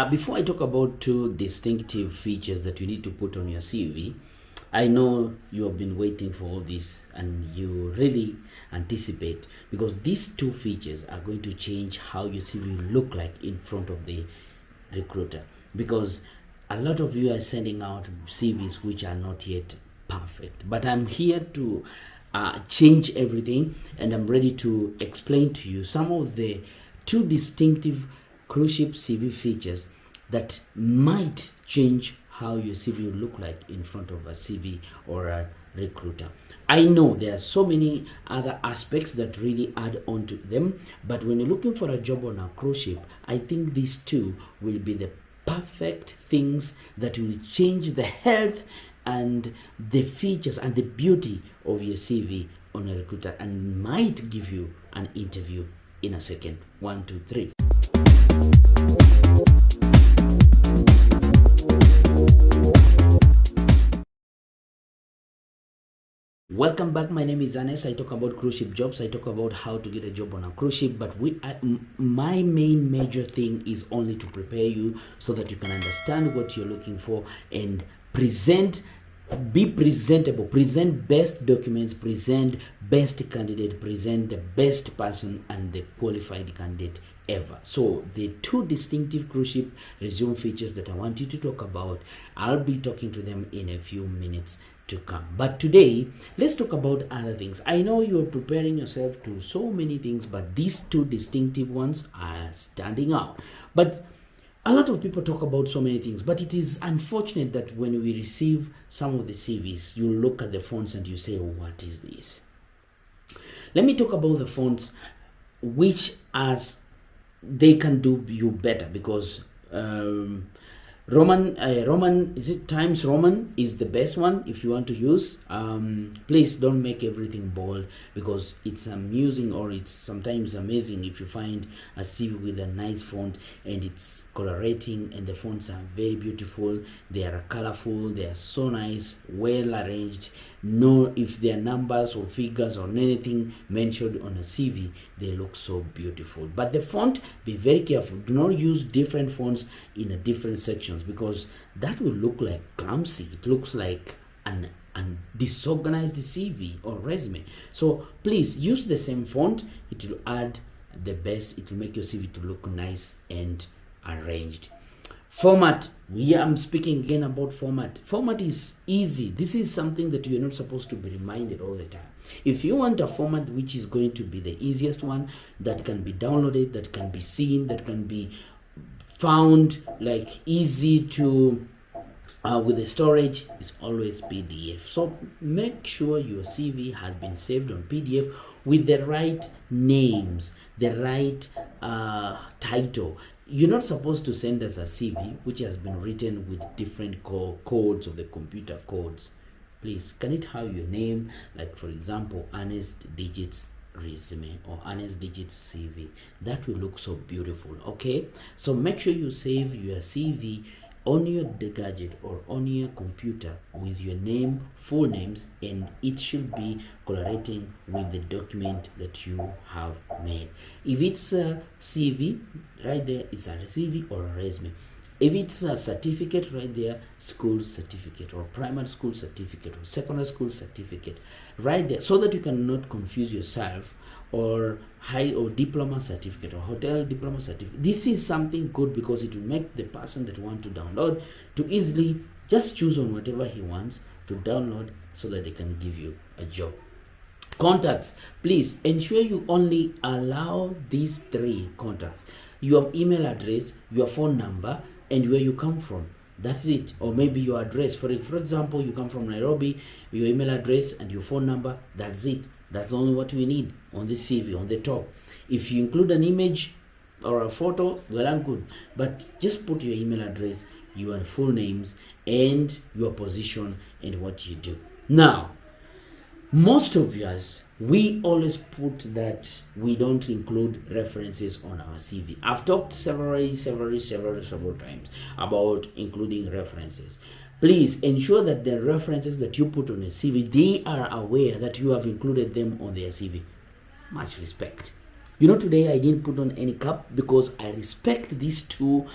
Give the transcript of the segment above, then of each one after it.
Before I talk about two distinctive features that you need to put on your CV, I know you have been waiting for all this and you really anticipate, because these two features are going to change how your CV look like in front of the recruiter. Because a lot of you are sending out CVs which are not yet perfect, but I'm here to change everything, and I'm ready to explain to you some of the two distinctive cruise ship CV features that might change how your CV will look like in front of a CV or a recruiter. I know there are so many other aspects that really add on to them, but when you're looking for a job on a cruise ship, I think these two will be the perfect things that will change the health and the features and the beauty of your CV on a recruiter, and might give you an interview in a second. 1, 2, 3. Welcome back. My name is Anes. I talk about cruise ship jobs. I talk about how to get a job on a cruise ship. But my main major thing is only to prepare you so that you can understand what you're looking for and be presentable, present best documents, present best candidate, present the best person and the qualified candidate ever. So the two distinctive cruise ship resume features that I want you to talk about, I'll be talking to them in a few minutes to come. But today, let's talk about other things. I know you're preparing yourself to so many things, but these two distinctive ones are standing out. But a lot of people talk about so many things, but it is unfortunate that when we receive some of the CVs, you look at the fonts and you say, oh, what is this? Let me talk about the fonts which as they can do you better, because Roman is it Times Roman is the best one if you want to use. Please don't make everything bold, because it's amusing, or it's sometimes amazing if you find a CV with a nice font and it's colorating and the fonts are very beautiful, they are colorful, they are so nice, well arranged. No, if there are numbers or figures or anything mentioned on a CV, they look so beautiful. But the font, be very careful. Do not use different fonts in a different sections, because that will look like clumsy. It looks like an disorganized CV or resume. So please use the same font. It will add the best. It will make your CV to look nice and arranged. Format. I'm speaking again about format. Format is easy. This is something that you're not supposed to be reminded all the time. If you want a format which is going to be the easiest one, that can be downloaded, that can be seen, that can be found, like easy to with the storage, is always PDF. So make sure your CV has been saved on PDF with the right names, the right title. You're not supposed to send us a CV which has been written with different codes of the computer codes. Please, can it have your name, like for example, Ernest Digits resume or Ernest Digits CV? That will look so beautiful. Okay, so make sure you save your CV on your gadget or on your computer with your name, full names, and it should be colorating with the document that you have made. If it's a CV, right there is a CV or a resume. If it's a certificate, right there, school certificate or primary school certificate or secondary school certificate, right there, so that you cannot confuse yourself, or high or diploma certificate or hotel diploma certificate. This is something good, because it will make the person that want to download to easily just choose on whatever he wants to download, so that they can give you a job. Contacts. Please ensure you only allow these 3 contacts: your email address, your phone number, and where you come from. That's it. Or maybe your address. For example, you come from Nairobi, your email address and your phone number. That's it. That's only what we need on the CV on the top. If you include an image or a photo, well and good, but just put your email address, your full names, and your position and what you do. Now, most of us, we always put that we don't include references on our CV. I've talked several times about including references. Please ensure that the references that you put on a CV, they are aware that you have included them on their CV. Much respect. You know, today I didn't put on any cap because I respect these two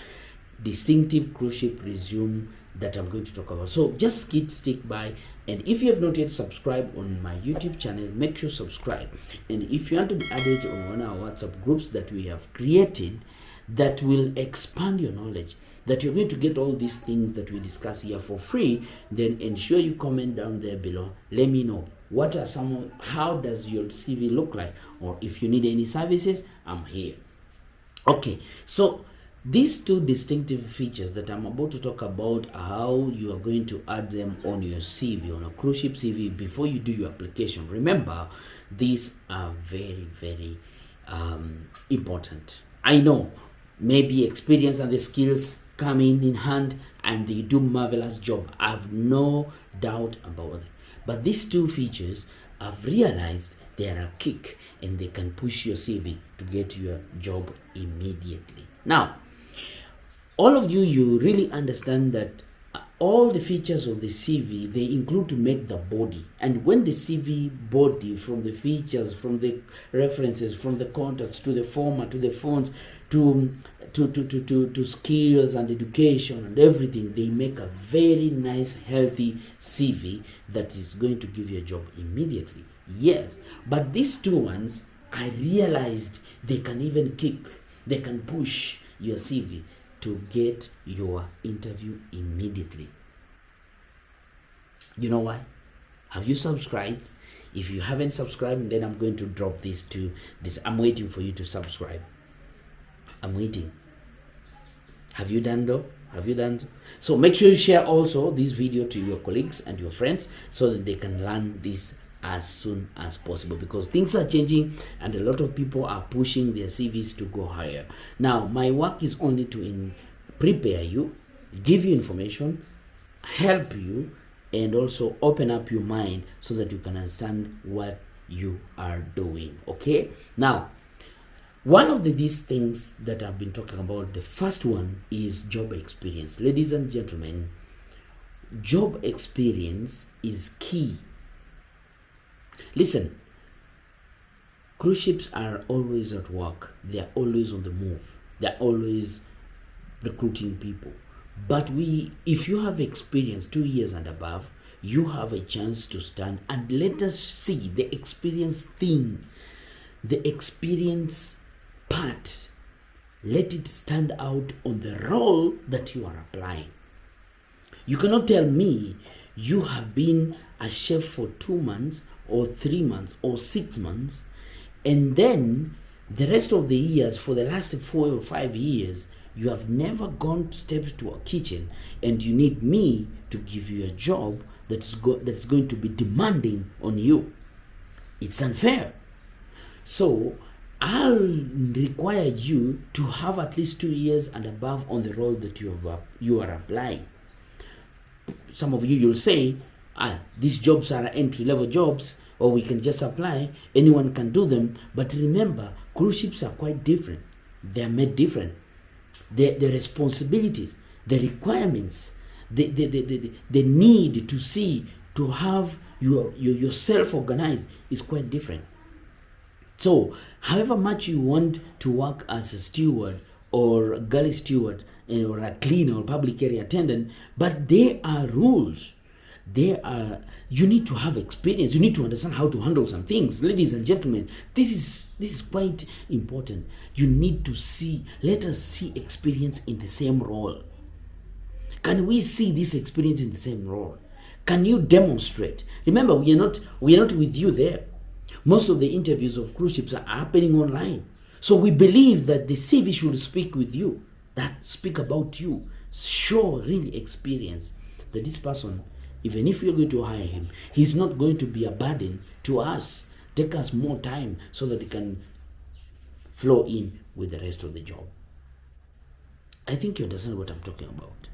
distinctive cruise ship resume that I'm going to talk about. So just stick by, and if you have not yet subscribed on my YouTube channel, make sure subscribe. And if you want to be added on one of our WhatsApp groups that we have created that will expand your knowledge, that you're going to get all these things that we discuss here for free, then ensure you comment down there below. Let me know what are some, how does your CV look like, or if you need any services, I'm here. Okay, so these two distinctive features that I'm about to talk about, how you are going to add them on your CV, on a cruise ship CV, before you do your application. Remember, these are very, very important. I know maybe experience and the skills come in hand and they do marvelous job. I have no doubt about it. But these two features, I've realized they are a kick and they can push your CV to get your job immediately. Now, all of you really understand that all the features of the CV, they include to make the body. And when the CV body, from the features, from the references, from the contacts, to the format, to the fonts, to skills and education and everything, they make a very nice, healthy CV that is going to give you a job immediately. Yes, but these two ones, I realized they can even kick, they can push your CV to get your interview immediately. You know why? Have you subscribed? If you haven't subscribed, then I'm going to drop this to this. I'm waiting for you to subscribe. I'm waiting. Have you done though? Have you done so? So make sure you share also this video to your colleagues and your friends so that they can learn this as soon as possible, because things are changing and a lot of people are pushing their CVs to go higher. Now, my work is only to prepare you, give you information, help you, and also open up your mind so that you can understand what you are doing. Okay? Now, one of these things that I've been talking about, the first one is job experience. Ladies and gentlemen, job experience is key. Listen, cruise ships are always at work. They are always on the move. They are always recruiting people. But if you have experience 2 years and above, you have a chance to stand, and let us see the experience thing, the experience part. Let it stand out on the role that you are applying. You cannot tell me you have been a chef for 2 months or 3 months or 6 months, and then the rest of the years, for the last 4 or 5 years, you have never gone steps to a kitchen, and you need me to give you a job that's going to be demanding on you. It's unfair. So I'll require you to have at least 2 years and above on the role that you are applying. Some of you'll say, these jobs are entry-level jobs, or we can just apply, anyone can do them. But remember, cruise ships are quite different. They are made different. The responsibilities, the requirements, the need to see, to have yourself organized is quite different. So, however much you want to work as a steward or a galley steward or a cleaner or public area attendant, but there are rules. You need to have experience. You need to understand how to handle some things. Ladies and gentlemen, this is quite important. You need to see, let us see experience in the same role. Can we see this experience in the same role? Can you demonstrate? Remember, we are not with you there. Most of the interviews of cruise ships are happening online. So we believe that the CV should speak with you, that speak about you, show really experience that this person, even if you're going to hire him, he's not going to be a burden to us. Take us more time so that it can flow in with the rest of the job. I think you understand what I'm talking about.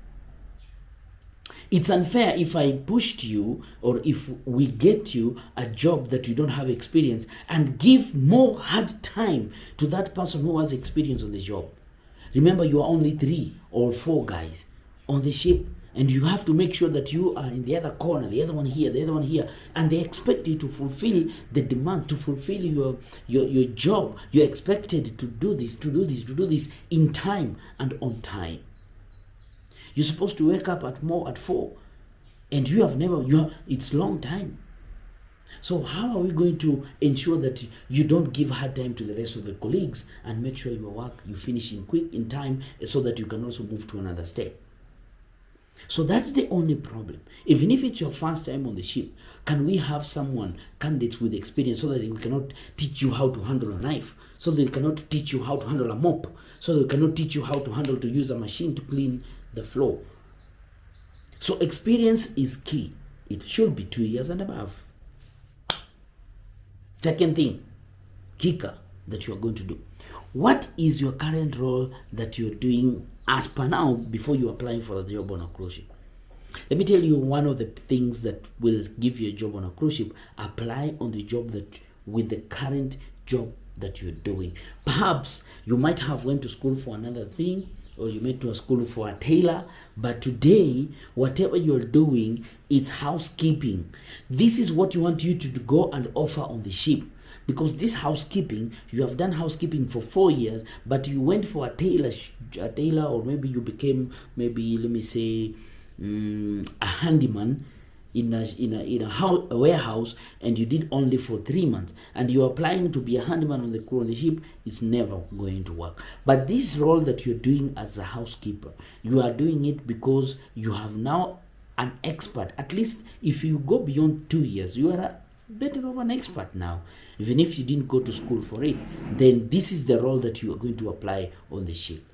It's unfair if I pushed you, or if we get you a job that you don't have experience, and give more hard time to that person who has experience on the job. Remember, you are only 3 or 4 guys on the ship, and you have to make sure that you are in the other corner, the other one here, the other one here, and they expect you to fulfill the demand, to fulfill your job. You're expected to do this in time and on time. You're supposed to wake up at 4, and you have never. It's long time. So how are we going to ensure that you don't give hard time to the rest of the colleagues and make sure your work you finish in time, so that you can also move to another step? So that's the only problem. Even if it's your first time on the ship, can we have candidates with experience, so that we cannot teach you how to handle a knife, so that we cannot teach you how to handle a mop, so that we cannot teach you how to use a machine to clean the floor. So experience is key. It should be 2 years and above. Second thing, kicker that you are going to do. What is your current role that you're doing as per now before you applying for a job on a cruise ship? Let me tell you one of the things that will give you a job on a cruise ship. Apply on the job with the current job that you're doing. Perhaps you might have went to school for another thing, or you went to a school for a tailor, but today whatever you're doing, it's housekeeping. This is what you want you to go and offer on the ship, because this housekeeping, you have done housekeeping for 4 years, but you went for a tailor, or maybe you became, let me say, a handyman in a warehouse, and you did only for 3 months, and you're applying to be a handyman on the ship. It's never going to work. But this role that you're doing as a housekeeper, you are doing it because you have now an expert. At least if you go beyond 2 years, you are a better of an expert now. Even if you didn't go to school for it, then this is the role that you are going to apply on the ship.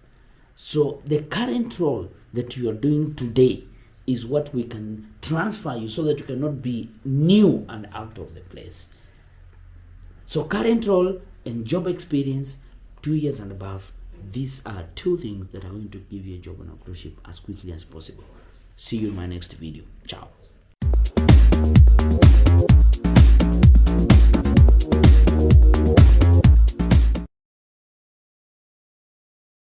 So the current role that you are doing today is what we can transfer you, so that you cannot be new and out of the place. So current role and job experience, 2 years and above. These are 2 things that are going to give you a job on a cruise ship as quickly as possible. See you in my next video. Ciao.